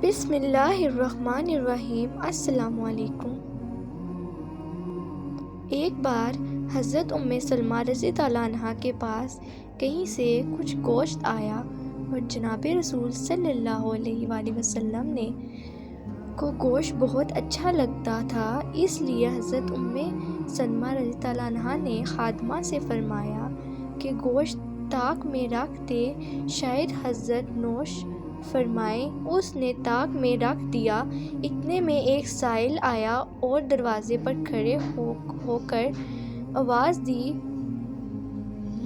بسم اللہ الرحمن الرحیم۔ السلام علیکم۔ ایک بار حضرت سلمہ رضی اللہ عنہا کے پاس کہیں سے کچھ گوشت آیا اور جناب رسول صلی اللہ علیہ وآلہ وسلم کو گوشت بہت اچھا لگتا تھا، اس لیے حضرت سلمہ رضی اللہ عنہا نے خادمہ سے فرمایا کہ گوشت طاق میں رکھ دے، شاید حضرت نوش فرمائیں۔ اس نے طاق میں رکھ دیا۔ اتنے میں ایک سائل آیا اور دروازے پر کھڑے ہو کر آواز دی،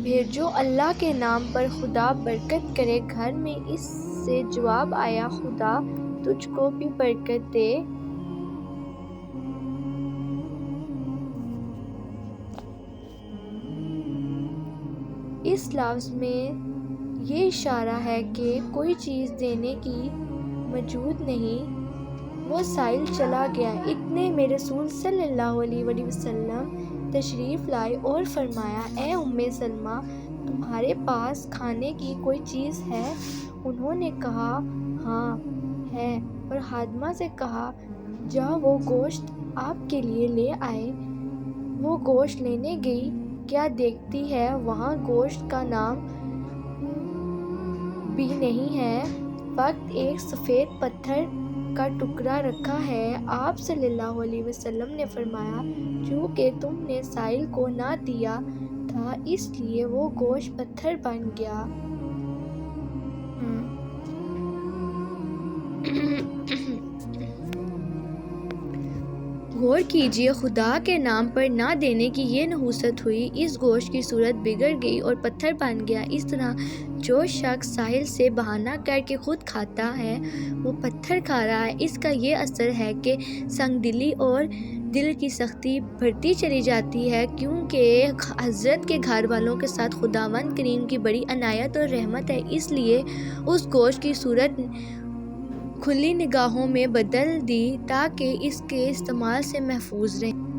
بھیجو اللہ کے نام پر، خدا برکت کرے گھر میں۔ اس سے جواب آیا، خدا تجھ کو بھی برکت دے۔ اس لفظ میں یہ اشارہ ہے کہ کوئی چیز دینے کی موجود نہیں۔ وہ سائل چلا گیا۔ اتنے میں رسول صلی اللہ علیہ وآلہ وسلم تشریف لائے اور فرمایا، اے سلمہ، تمہارے پاس کھانے کی کوئی چیز ہے؟ انہوں نے کہا، ہاں ہے، اور خادمہ سے کہا، جاؤ وہ گوشت آپ کے لیے لے آئے۔ وہ گوشت لینے گئی، کیا دیکھتی ہے وہاں گوشت کا نام بھی نہیں ہے، فقط ایک سفید پتھر کا ٹکڑا رکھا ہے۔ آپ صلی اللہ علیہ وسلم نے فرمایا، چونکہ تم نے سائل کو نہ دیا تھا اس لیے وہ گوشت پتھر بن گیا۔ غور کیجئے، خدا کے نام پر نہ دینے کی یہ نحوست ہوئی، اس گوشت کی صورت بگڑ گئی اور پتھر بن گیا۔ اس طرح جو شخص سائل سے بہانہ کر کے خود کھاتا ہے وہ پتھر کھا رہا ہے۔ اس کا یہ اثر ہے کہ سنگ دلی اور دل کی سختی بڑھتی چلی جاتی ہے، کیونکہ حضرت کے گھر والوں کے ساتھ خداوند کریم کی بڑی عنایت اور رحمت ہے، اس لیے اس گوشت کی صورت کھلی نگاہوں میں بدل دی تاکہ اس کے استعمال سے محفوظ رہیں۔